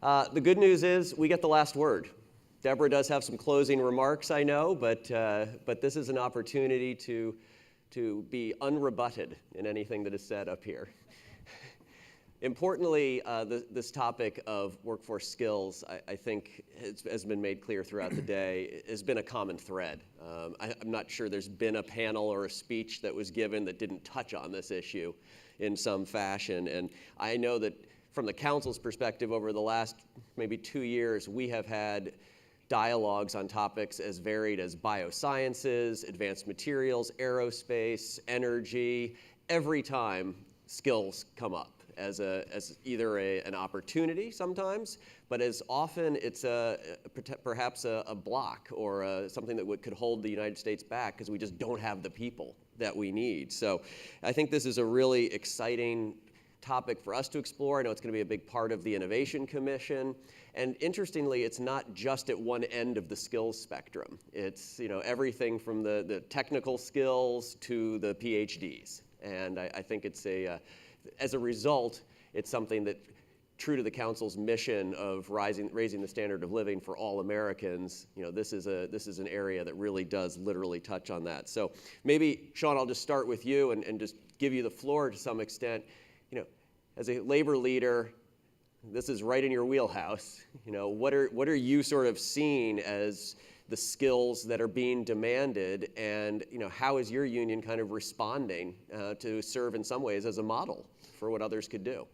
The good news is we get the last word. Deborah does have some closing remarks, I know, but this is an opportunity to be unrebutted in anything that is said up here. Importantly, this topic of workforce skills, I think, has been made clear throughout the day, has been a common thread. I'm not sure there's been a panel or a speech that was given that didn't touch on this issue in some fashion. And I know that from the council's perspective, over the last maybe 2 years, we have had dialogues on topics as varied as biosciences, advanced materials, aerospace, energy. Every time, skills come up as either an opportunity sometimes, but as often it's perhaps a block or something that could hold the United States back because we just don't have the people that we need. So I think this is a really exciting topic for us to explore. I know it's going to be a big part of the Innovation Commission. And interestingly, it's not just at one end of the skills spectrum. It's everything from the technical skills to the PhDs. And I think it's as a result, it's something that, true to the council's mission of raising the standard of living for all Americans, this is an area that really does literally touch on that. So maybe, Sean, I'll just start with you and just give you the floor to some extent. As a labor leader, this is right in your wheelhouse. What are you sort of seeing as the skills that are being demanded, and how is your union kind of responding to serve in some ways as a model for what others could do?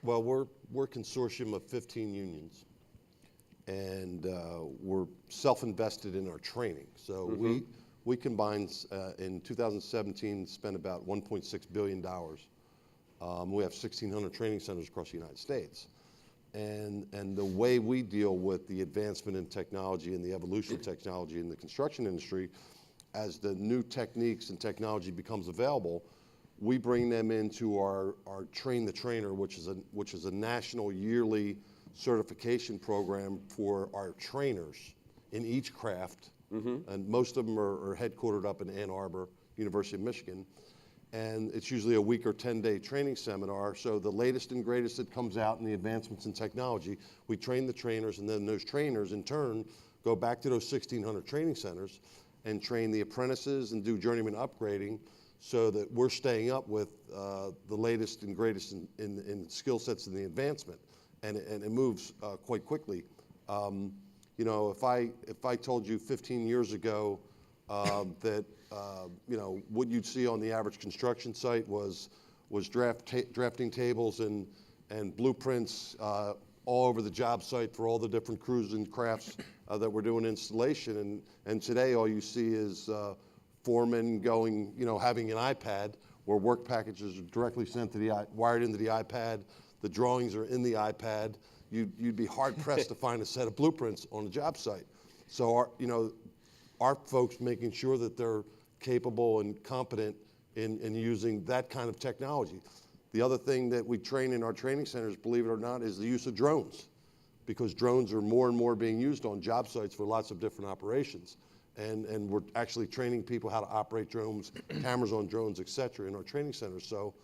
Well, we're a consortium of 15 unions, and we're self-invested in our training. So we combined in 2017 spent about $1.6 billion. We have 1,600 training centers across the United States. And the way we deal with the advancement in technology and the evolution of technology in the construction industry, as the new techniques and technology becomes available, we bring them into our Train the Trainer, which is a national yearly certification program for our trainers in each craft. And most of them are headquartered up in Ann Arbor, University of Michigan. And it's usually a week or 10-day training seminar. So the latest and greatest that comes out in the advancements in technology, we train the trainers, and then those trainers in turn go back to those 1,600 training centers and train the apprentices and do journeyman upgrading so that we're staying up with the latest and greatest in skill sets in the advancement. And it moves quite quickly. If I told you 15 years ago that what you'd see on the average construction site was drafting tables and blueprints all over the job site for all the different crews and crafts that we're doing installation. And today all you see is foremen going, having an iPad where work packages are directly sent to wired into the iPad. The drawings are in the iPad. You'd be hard pressed to find a set of blueprints on a job site. So our folks making sure that they're capable and competent in using that kind of technology. The other thing that we train in our training centers, believe it or not, is the use of drones, because drones are more and more being used on job sites for lots of different operations. And we're actually training people how to operate drones, cameras on drones, et cetera, in our training centers. So,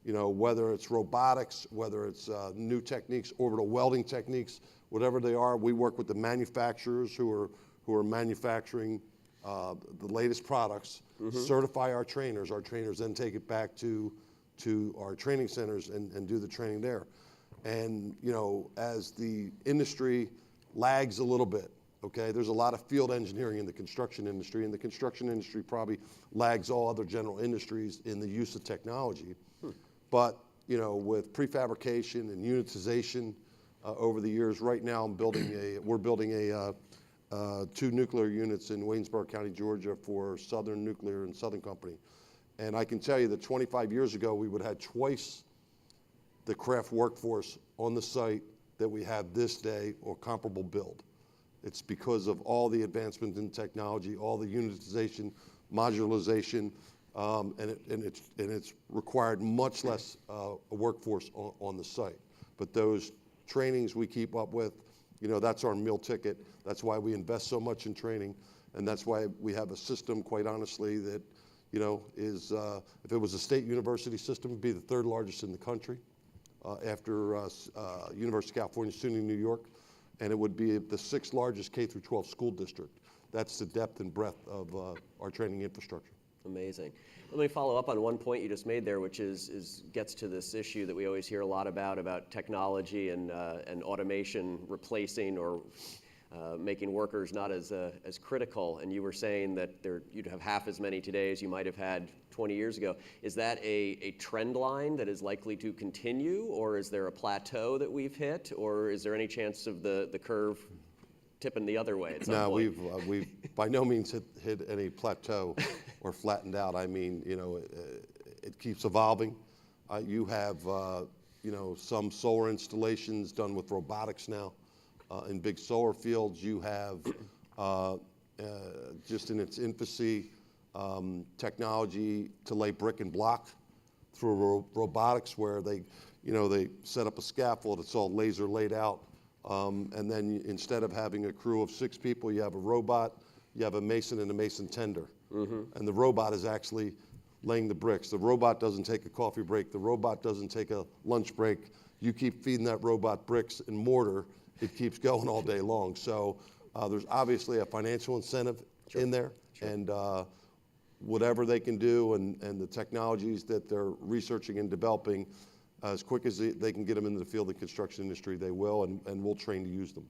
whether it's robotics, whether it's new techniques, orbital welding techniques, whatever they are, we work with the manufacturers who are manufacturing the latest products, certify our trainers. Our trainers then take it back to our training centers and do the training there. And, as the industry lags a little bit, okay, there's a lot of field engineering in the construction industry, and the construction industry probably lags all other general industries in the use of technology. But, with prefabrication and unitization over the years, right now we're building 2 nuclear units in Waynesboro County, Georgia for Southern Nuclear and Southern Company. And I can tell you that 25 years ago, we would have had twice the craft workforce on the site that we have this day or comparable build. It's because of all the advancement in technology, all the unitization, modularization, and it's required much less workforce on the site. But those trainings we keep up with, that's our meal ticket. That's why we invest so much in training, and that's why we have a system, quite honestly, that is if it was a state university system, it'd be the 3rd largest in the country. after University of California, SUNY New York, and it would be the 6th largest K through 12 school district. That's the depth and breadth of our training infrastructure. Amazing. Let me follow up on one point you just made there, which gets to this issue that we always hear a lot about technology and automation replacing or making workers not as critical. And you were saying that you'd have half as many today as you might have had 20 years ago. Is that a trend line that is likely to continue, or is there a plateau that we've hit, or is there any chance of the curve tipping the other way at some point? No, we've by no means hit any plateau or flattened out. I mean, it keeps evolving. You have, some solar installations done with robotics now in big solar fields. You have, just in its infancy, technology to lay brick and block through robotics, where they set up a scaffold. It's all laser laid out. And then instead of having a crew of 6 people, you have a robot, you have a mason and a mason tender. And the robot is actually laying the bricks. The robot doesn't take a coffee break. The robot doesn't take a lunch break. You keep feeding that robot bricks and mortar, it keeps going all day long. So there's obviously a financial incentive in there. Sure. And whatever they can do and the technologies that they're researching and developing, as quick as they can get them into the field of the construction industry, they will, and we'll train to use them.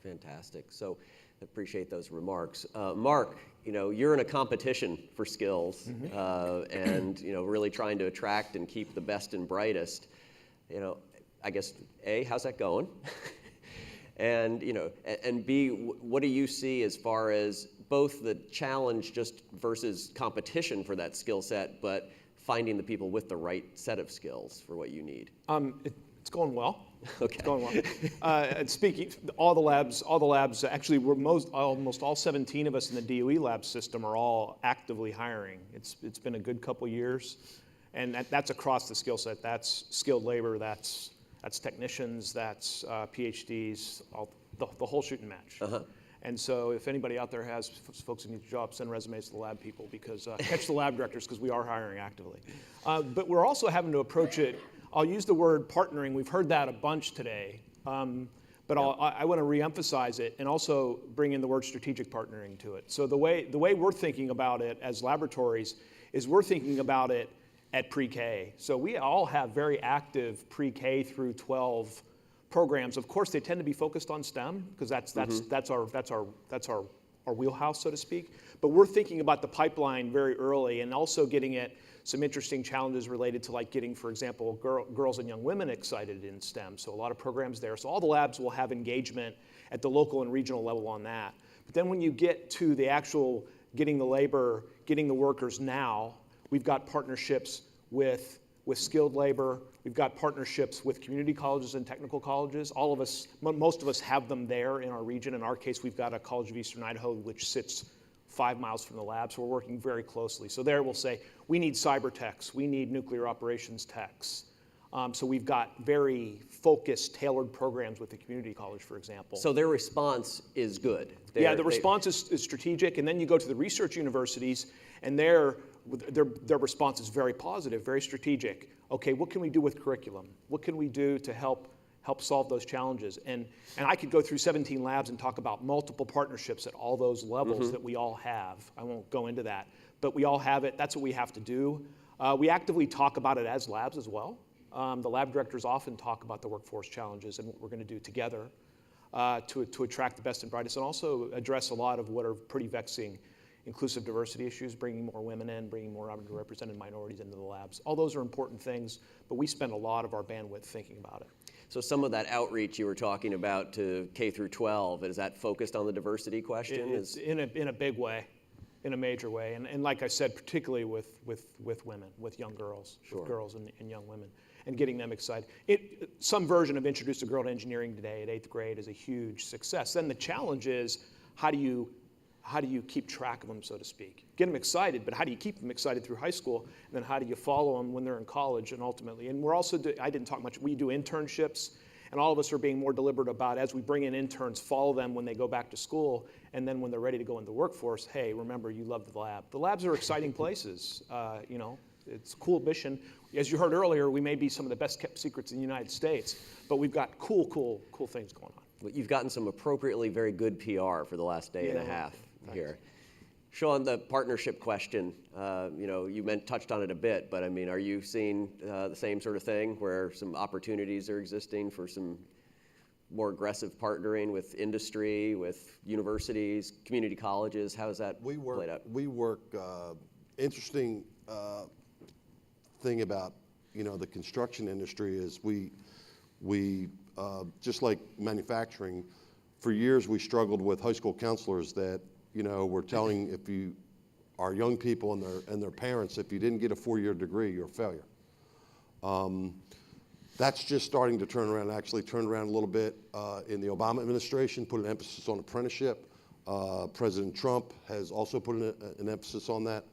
Fantastic. So I appreciate those remarks. Mark, you're in a competition for skills, and really trying to attract and keep the best and brightest. I guess A, how's that going? And and B, what do you see as far as both the challenge just versus competition for that skill set, but finding the people with the right set of skills for what you need? It's going well. Okay. It's going well. And speaking, all the labs. Actually, almost all 17 of us in the DOE lab system are all actively hiring. It's been a good couple years, and that's across the skill set. That's skilled labor. That's technicians. That's PhDs. The whole shooting match. And so if anybody out there has folks who need a job, send resumes to the lab people, because catch the lab directors, because we are hiring actively. But we're also having to approach it. I'll use the word partnering. We've heard that a bunch today. But I want to reemphasize it and also bring in the word strategic partnering to it. So the way we're thinking about it as laboratories is we're thinking about it at pre-K. So we all have very active pre-K through 12 programs. Of course, they tend to be focused on STEM, because that's our wheelhouse, so to speak. But we're thinking about the pipeline very early, and also getting at some interesting challenges related to, like, getting, for example, girls and young women excited in STEM. So a lot of programs there. So all the labs will have engagement at the local and regional level on that. But then when you get to the actual getting the labor, getting the workers now, we've got partnerships with skilled labor. We've got partnerships with community colleges and technical colleges. All of us, most of us have them there in our region. In our case, we've got a College of Eastern Idaho, which sits 5 miles from the lab, so we're working very closely. So there we'll say, we need cyber techs, we need nuclear operations techs. So we've got very focused, tailored programs with the community college, for example. So their response is good. The response is strategic, and then you go to the research universities, and their response is very positive, very strategic. Okay, what can we do with curriculum? What can we do to help solve those challenges? And I could go through 17 labs and talk about multiple partnerships at all those levels that we all have. I won't go into that, but we all have it. That's what we have to do. We actively talk about it as labs as well. The lab directors often talk about the workforce challenges and what we're going to do together to attract the best and brightest, and also address a lot of what are pretty vexing inclusive diversity issues, bringing more women in, bringing more underrepresented minorities into the labs. All those are important things, but we spend a lot of our bandwidth thinking about it. So some of that outreach you were talking about to K through 12, is that focused on the diversity question? It's in a big way, in a major way, and like I said, particularly with women, with young girls, Sure. with girls and young women, and getting them excited. Some version of Introduce a Girl to Engineering today at 8th grade is a huge success. Then the challenge is, how do you keep track of them, so to speak? Get them excited, but how do you keep them excited through high school? And then how do you follow them when they're in college and ultimately? And we're also, I didn't talk much, we do internships, and all of us are being more deliberate about, as we bring in interns, follow them when they go back to school, and then when they're ready to go into the workforce, hey, remember, you love the lab. The labs are exciting places, It's a cool mission. As you heard earlier, we may be some of the best kept secrets in the United States, but we've got cool things going on. Well, you've gotten some appropriately very good PR for the last day and a half here. Sean, the partnership question, you touched on it a bit, but I mean, are you seeing the same sort of thing where some opportunities are existing for some more aggressive partnering with industry, with universities, community colleges? How is that played out? We work, interesting thing about, the construction industry is we just like manufacturing, for years we struggled with high school counselors that, were telling our young people and their parents, if you didn't get a 4-year degree, you're a failure. That's just starting to turn around, actually turned around a little bit in the Obama administration, put an emphasis on apprenticeship. President Trump has also put an emphasis on that.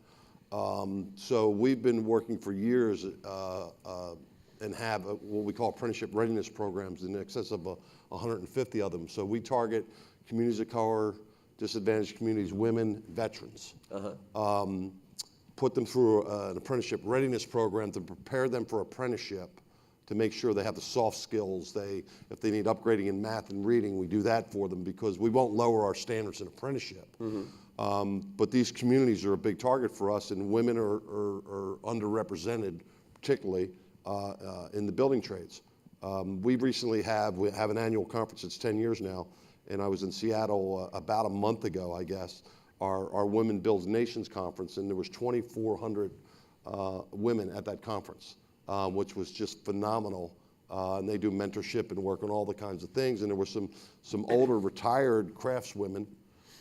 So we've been working for years and have what we call apprenticeship readiness programs in excess of 150 of them. So we target communities of color, disadvantaged communities, women, veterans. Put them through an apprenticeship readiness program to prepare them for apprenticeship, to make sure they have the soft skills. If they need upgrading in math and reading, we do that for them because we won't lower our standards in apprenticeship. But these communities are a big target for us, and women are underrepresented, particularly in the building trades. We recently have an annual conference. It's 10 years now, and I was in Seattle about a month ago, I guess, our Women Build Nations conference, and there was 2,400 women at that conference, which was just phenomenal. And they do mentorship and work on all the kinds of things. And there were some older retired craftswomen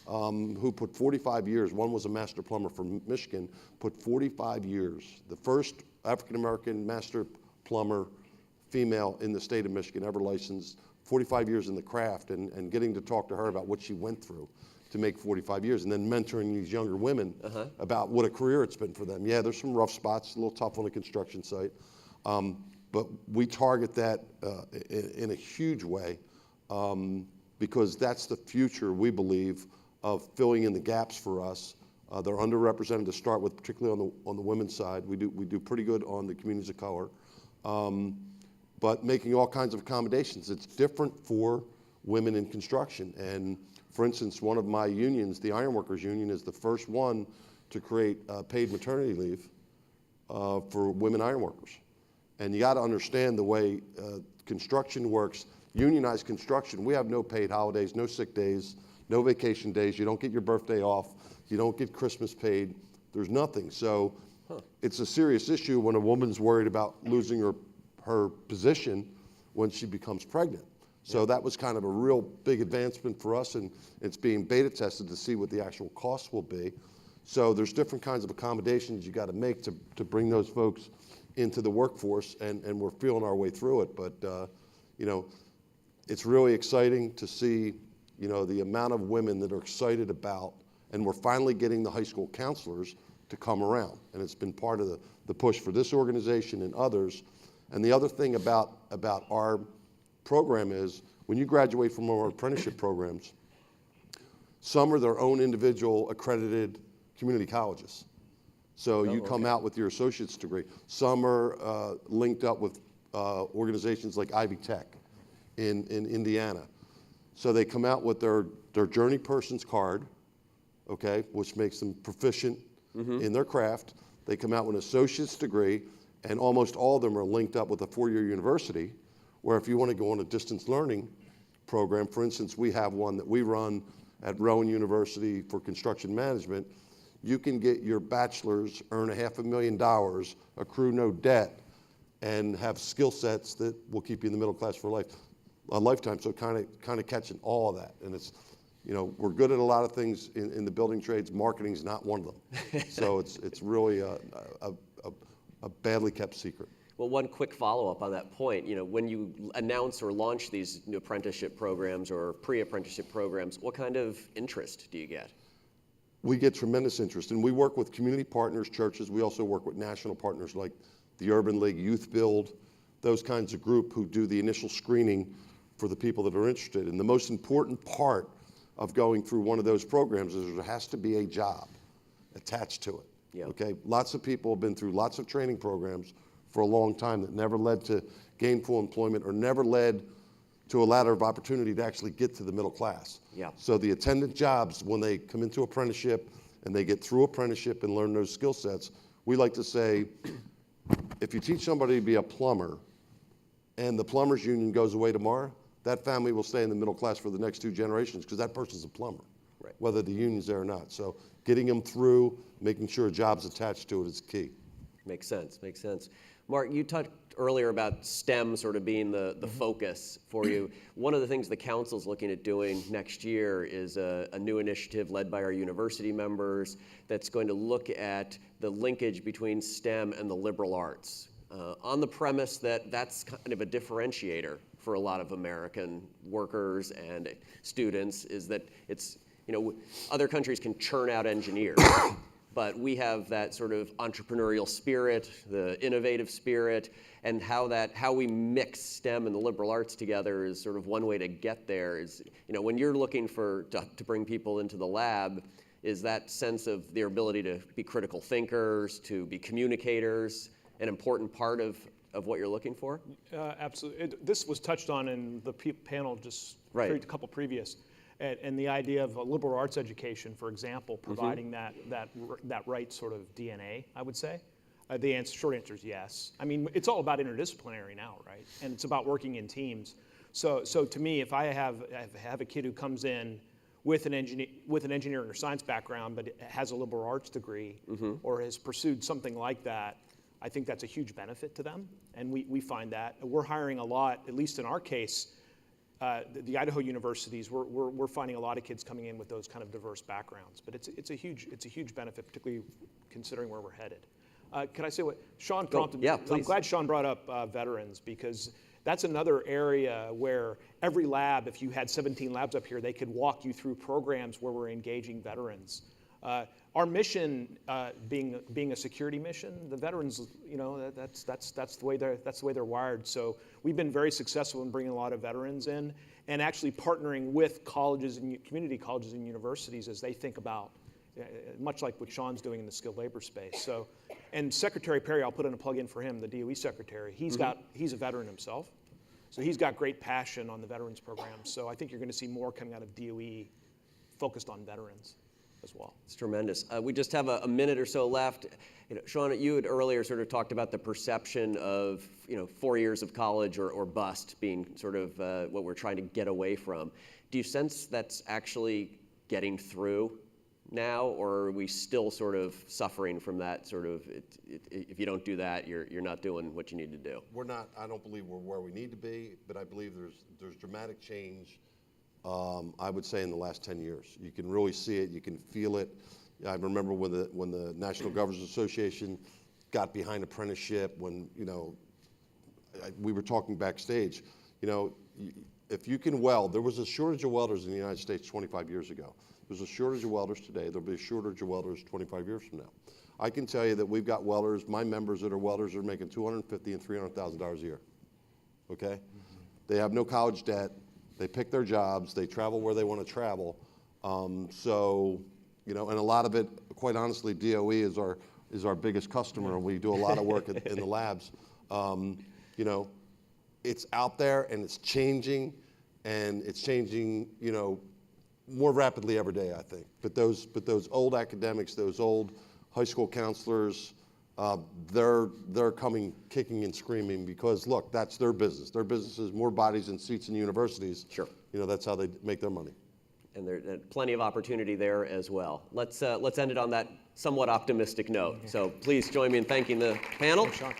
who put 45 years. One was a master plumber from Michigan, put 45 years. The first African-American master plumber female in the state of Michigan ever licensed, 45 years in the craft, and getting to talk to her about what she went through to make 45 years, and then mentoring these younger women about what a career it's been for them. Yeah, there's some rough spots, a little tough on the construction site, but we target that in a huge way because that's the future, we believe, of filling in the gaps for us. They're underrepresented to start with, particularly on the women's side. We do pretty good on the communities of color, but making all kinds of accommodations. It's different for women in construction. And for instance, one of my unions, the Ironworkers Union, is the first one to create paid maternity leave for women ironworkers. And you got to understand the way construction works. Unionized construction, we have no paid holidays, no sick days, no vacation days. You don't get your birthday off. You don't get Christmas paid. There's nothing. So it's a serious issue when a woman's worried about losing her position when she becomes pregnant. So that was kind of a real big advancement for us, and it's being beta tested to see what the actual costs will be. So there's different kinds of accommodations you got to make to bring those folks into the workforce, and we're feeling our way through it. But it's really exciting to see the amount of women that are excited about, and we're finally getting the high school counselors to come around, and it's been part of the push for this organization and others. And the other thing about our program is when you graduate from our apprenticeship programs, some are their own individual accredited community colleges. So you come out with your associate's degree. Some are linked up with organizations like Ivy Tech in Indiana. So they come out with their journey person's card, okay, which makes them proficient in their craft. They come out with an associate's degree, and almost all of them are linked up with a 4-year university, where if you want to go on a distance learning program, for instance, we have one that we run at Rowan University for construction management. You can get your bachelor's, earn $500,000, accrue no debt, and have skill sets that will keep you in the middle class for a lifetime. So kind of catching all of that. And it's, we're good at a lot of things in the building trades. Marketing is not one of them. So it's really a badly kept secret. Well, one quick follow-up on that point, when you announce or launch these new apprenticeship programs or pre-apprenticeship programs, what kind of interest do you get? We get tremendous interest, and we work with community partners, churches. We also work with national partners like the Urban League, Youth Build, those kinds of group who do the initial screening for the people that are interested. And the most important part of going through one of those programs is there has to be a job attached to it. Yeah. Okay, lots of people have been through lots of training programs for a long time that never led to gainful employment or never led to a ladder of opportunity to actually get to the middle class. Yeah. So the attendant jobs, when they come into apprenticeship and they get through apprenticeship and learn those skill sets, we like to say, if you teach somebody to be a plumber and the plumbers union goes away tomorrow, that family will stay in the middle class for the next 2 generations because that person's a plumber, Right. whether the union's there or not. So getting them through, making sure a job's attached to it is key. Makes sense, makes sense. Mark, you talked earlier about STEM sort of being the focus for you. One of the things the council's looking at doing next year is a new initiative led by our university members that's going to look at the linkage between STEM and the liberal arts, on the premise that that's kind of a differentiator for a lot of American workers and students, is that it's, other countries can churn out engineers. But we have that sort of entrepreneurial spirit, the innovative spirit, and how we mix STEM and the liberal arts together is sort of one way to get there. Is, when you're looking to bring people into the lab, is that sense of their ability to be critical thinkers, to be communicators, an important part of what you're looking for? Absolutely. This was touched on in the panel just Right. a couple previous. And the idea of a liberal arts education, for example, providing that right sort of DNA, I would say. The short answer is yes. I mean, it's all about interdisciplinary now, right? And it's about working in teams. So to me, if I have a kid who comes in with an engineering or science background, but has a liberal arts degree or has pursued something like that, I think that's a huge benefit to them. And we find that. We're hiring a lot, at least in our case. The Idaho universities, we're finding a lot of kids coming in with those kind of diverse backgrounds, but it's a huge benefit, particularly considering where we're headed. Can I say what Sean prompted? Yeah, please. I'm glad Sean brought up veterans, because that's another area where every lab, if you had 17 labs up here, they could walk you through programs where we're engaging veterans. Our mission, being a security mission, the veterans, that's the way they're wired. So we've been very successful in bringing a lot of veterans in, and actually partnering with colleges and community colleges and universities as they think about, much like what Sean's doing in the skilled labor space. So, and Secretary Perry, I'll put in a plug in for him, the DOE secretary. He's a veteran himself, so he's got great passion on the veterans program. So I think you're going to see more coming out of DOE focused on veterans as well. It's tremendous. We just have a minute or so left. Sean, you had earlier sort of talked about the perception of 4 years of college or bust being sort of what we're trying to get away from. Do you sense that's actually getting through now, or are we still sort of suffering from that sort of, if you don't do that, you're not doing what you need to do? We're not. I don't believe we're where we need to be, but I believe there's dramatic change. I would say in the last 10 years, you can really see it. You can feel it. I remember when the National Governors Association got behind apprenticeship. When we were talking backstage. If you can weld, there was a shortage of welders in the United States 25 years ago. There's a shortage of welders today. There'll be a shortage of welders 25 years from now. I can tell you that we've got welders. My members that are welders are making $250,000 and $300,000 a year. Okay, they have no college debt. They pick their jobs. They travel where they want to travel. And a lot of it, quite honestly, DOE is our biggest customer, and we do a lot of work in the labs. It's out there and it's changing, more rapidly every day, I think. But those old academics, those old high school counselors, they're coming kicking and screaming because, look, that's their business. Their business is more bodies and seats in universities. Sure. That's how they make their money. And there's plenty of opportunity there as well. Let's end it on that somewhat optimistic note. So please join me in thanking the panel. Thanks, Sean.